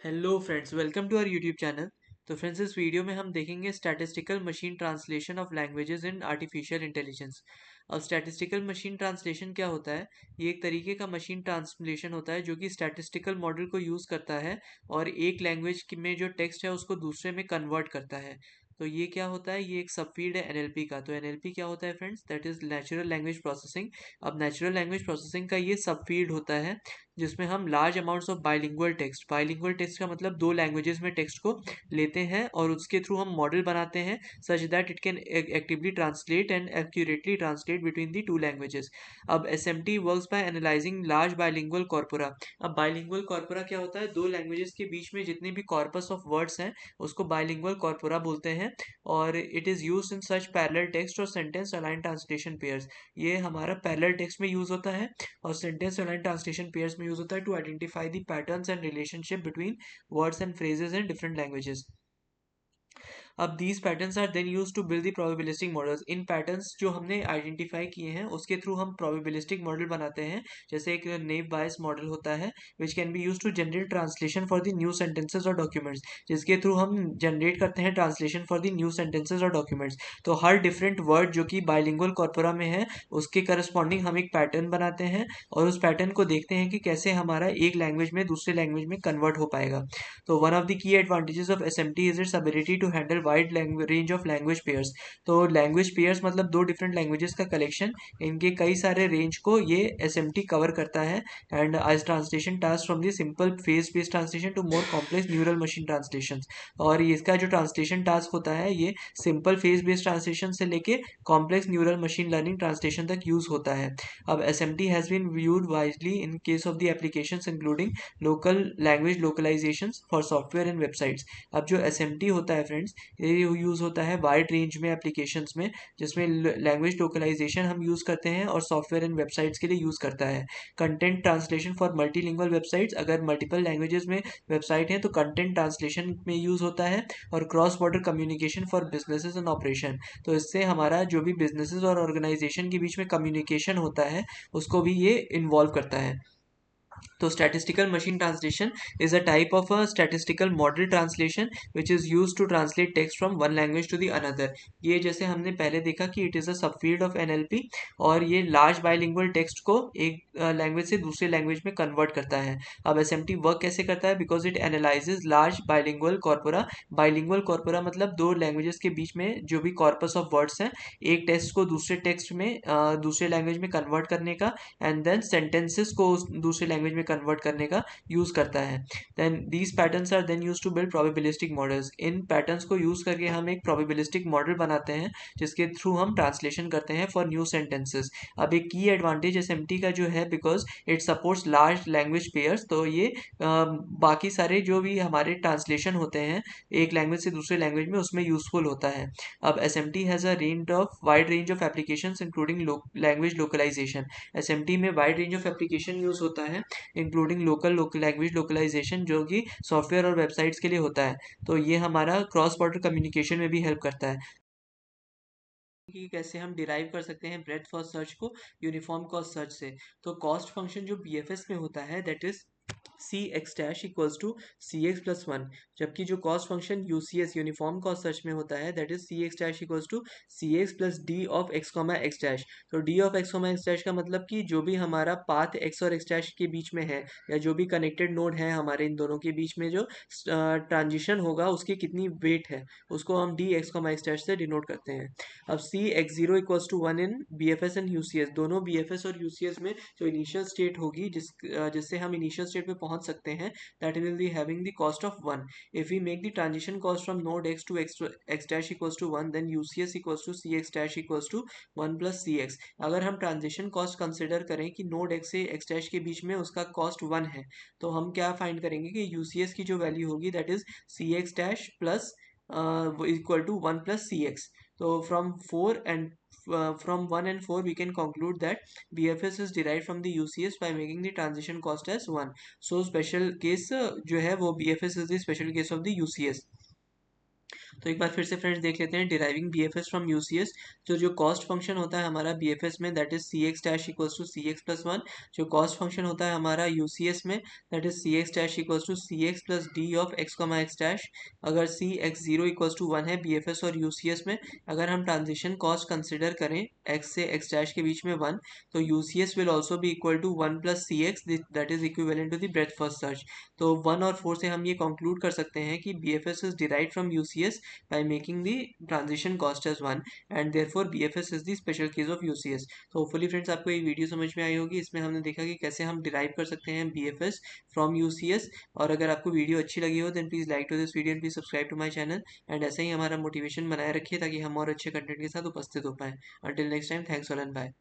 Hello friends, welcome to our YouTube channel. तो friends, इस video में हम देखेंगे statistical machine translation of languages in artificial intelligence. अब स्टैटिस्टिकल मशीन ट्रांसलेशन क्या होता है? ये एक तरीके का मशीन ट्रांसलेशन होता है जो कि स्टैटिस्टिकल मॉडल को यूज़ करता है और एक लैंग्वेज में जो टेक्स्ट है उसको दूसरे में कन्वर्ट करता है। तो ये क्या होता है? ये एक सबफील्ड है एनएलपी का। तो एनएलपी क्या होता है friends? That is natural language processing. अब नेचुरल लैंग्वेज प्रोसेसिंग का ये सबफील्ड होता है जिसमें हम large amounts of bilingual text का मतलब दो लैंग्वेजेस में टेक्स्ट को लेते हैं और उसके थ्रू हम मॉडल बनाते हैं such that it can actively translate and accurately translate between the two languages. अब S M T works by analysing large bilingual corpora. अब बाइलिंगुअल कॉर्पोरा क्या होता है? दो लैंग्वेजेस के बीच में जितने भी कॉर्पस ऑफ वर्ड्स हैं उसको बाइलिंगुअल कॉर्पोरा बोलते हैं और it is use in such parallel text और सेंटेंस अलाइन ट्रांसलेशन पेयर्स। ये हमारा पैरेलल टेक्स्ट में यूज होता है और सेंटेंस अलाइन ट्रांसलेशन पेयर्स में यूज होता है to identify the patterns and relationship between words and phrases in different languages. अब these patterns are then use to build the probabilistic models. इन patterns जो हमने आइडेंटिफाई किए हैं उसके थ्रू हम प्रोबेबिलिस्टिक मॉडल बनाते हैं। जैसे एक नेव बायस मॉडल होता है which can be use to generate translation for the new sentences और डॉक्यूमेंट्स, जिसके थ्रू हम जनरेट करते हैं translation for the new sentences और डॉक्यूमेंट्स। तो हर डिफरेंट वर्ड जो कि बाइलिंगुअल कॉर्पोरा में है उसके करस्पॉन्डिंग हम एक पैटर्न बनाते हैं और उस पैटर्न को देखते हैं कि कैसे हमारा एक लैंग्वेज में दूसरे लैंग्वेज में कन्वर्ट हो पाएगा। तो one of the key advantages of SMT is its ability to handle wide range of language pairs. तो लैंग्वेज पेयर्स मतलब दो डिफरेंट लैंग्वेजेस का कलेक्शन, इनके कई सारे रेंज को ये एसएमटी कवर करता है। एंड आज translation task from the simple phrase based translation to more complex neural machine translation. और इसका जो ट्रांसलेशन टास्क होता है ये सिंपल फेस बेस्ड ट्रांसलेशन से लेके complex neural machine learning translation तक यूज होता है। अब SMT has been viewed widely in case of the applications including local language localization for software and websites. अब जो एस होता है फ्रेंड्स, ये यूज़ होता है वाइड रेंज में एप्लीकेशंस में, जिसमें लैंग्वेज लोकलाइजेशन हम यूज़ करते हैं और सॉफ्टवेयर एंड वेबसाइट्स के लिए यूज़ करता है। Content translation for multilingual websites, अगर मल्टीपल लैंग्वेजेस में वेबसाइट है तो कंटेंट ट्रांसलेशन में यूज़ होता है। और cross border communication for businesses and operation, तो इससे हमारा जो भी बिजनेसेस और ऑर्गेनाइजेशन के बीच में कम्युनिकेशन होता है उसको भी ये इन्वॉल्व करता है। तो statistical machine translation is a type of a statistical model translation which is use to translate text from one language to the another. ये जैसे हमने पहले देखा कि it is a subfield of NLP और ये लार्ज बाइलिंगुअल टेक्स्ट को एक लैंग्वेज से दूसरे लैंग्वेज में कन्वर्ट करता है। अब एसएमटी वर्क कैसे करता है? Because it analyses large bilingual corpora. Bilingual corpora मतलब दो लैंग्वेजेस के बीच में जो भी कॉर्पस ऑफ वर्ड्स हैं, एक टेक्स्ट को दूसरे टेक्स्ट में दूसरे लैंग्वेज में कन्वर्ट करने का एंड देन सेंटेंसेस को दूसरे लैंग्वेज में कन्वर्ट करने का यूज करता है। Then these patterns are then use to build probabilistic models. इन पैटर्न्स को यूज करके हम एक प्रोबेबिलिस्टिक मॉडल बनाते हैं जिसके थ्रू हम ट्रांसलेशन करते हैं फॉर न्यू सेंटेंसेस। अब एक की एडवांटेज एसएमटी का जो है, because it supports large language pairs, तो ये बाकी सारे जो भी हमारे ट्रांसलेशन होते हैं एक लैंग्वेज से दूसरे लैंग्वेज में उसमें यूजफुल होता है। अब SMT has a range of wide range of applications including language localisation. SMT में wide range of application use होता है इंक्लूडिंग लोकल लैंग्वेज लोकलाइजेशन, जो कि सॉफ्टवेयर और वेबसाइट्स के लिए होता है। तो ये हमारा क्रॉस बॉर्डर कम्युनिकेशन में भी हेल्प करता है। कि कैसे हम डिराइव कर सकते हैं ब्रेथ फर्स्ट सर्च को यूनिफॉर्म कॉस्ट सर्च से। तो कॉस्ट फंक्शन जो बीएफएस में होता है that is C X dash equals to C X plus one, जबकि जो cost function UCS uniform cost search में होता है that is C X dash equals to C X plus D of X comma X dash. तो D of X comma X dash का मतलब कि जो भी हमारा पाथ एक्स और एक्स डैश के बीच में है या जो भी कनेक्टेड नोड है हमारे इन दोनों के बीच में जो ट्रांजिशन होगा उसकी कितनी वेट है उसको हम D X comma X dash से डिनोट करते हैं। अब C X zero equals to one in B F S and UCS, दोनों बी एफ एस और यूसीएस में जो इनिशियल स्टेट होगी जिससे हम इनिशियल स्टेट में पहुंच सकते हैं that will be having the cost of one. If we make the transition cost from node X to X dash equals to one then UCS equals to C X dash equals to one plus C X. अगर हम transition cost consider करें कि node X से X dash के बीच में उसका cost one है, तो हम क्या फाइंड करेंगे कि यूसीएस की जो वैल्यू होगी that is C X dash plus equal to one plus C X. So from 1 and 4 we can conclude that BFS is derived from the UCS by making the transition cost as 1. So special case जो है वो BFS is the special case of the UCS. तो एक बार फिर से friends देख लेते हैं deriving B F S from U C S. जो कॉस्ट फंक्शन होता है हमारा बी एफ एस में that is C X dash equals to C X plus one. जो कॉस्ट फंक्शन होता है हमारा यू सी एस में that is C X dash equals to C X plus D of X comma X dash. अगर C X zero equals to one है B F S और U C S में, अगर हम transition cost consider करें X से X dash के बीच में वन, तो U C S will also भी equal to one plus C X that is equivalent to the breadth first search. तो 1 और 4 से हम ये कंक्लूड कर सकते हैं कि B F S is derived from U C S by making the transition cost as 1, and therefore BFS is the special case of UCS। तो होपफुली फ्रेंड्स आपको ये वीडियो समझ में आई होगी। इसमें हमने देखा कि कैसे हम डिराइव कर सकते हैं BFS फ्रॉम UCS। और अगर आपको वीडियो अच्छी लगी हो then please like to this video and please subscribe to my channel. And ऐसे ही हमारा मोटिवेशन बनाए रखिए ताकि हम और अच्छे कंटेंट के साथ उपस्थित हो पाएँ। Until next time, thanks all and bye.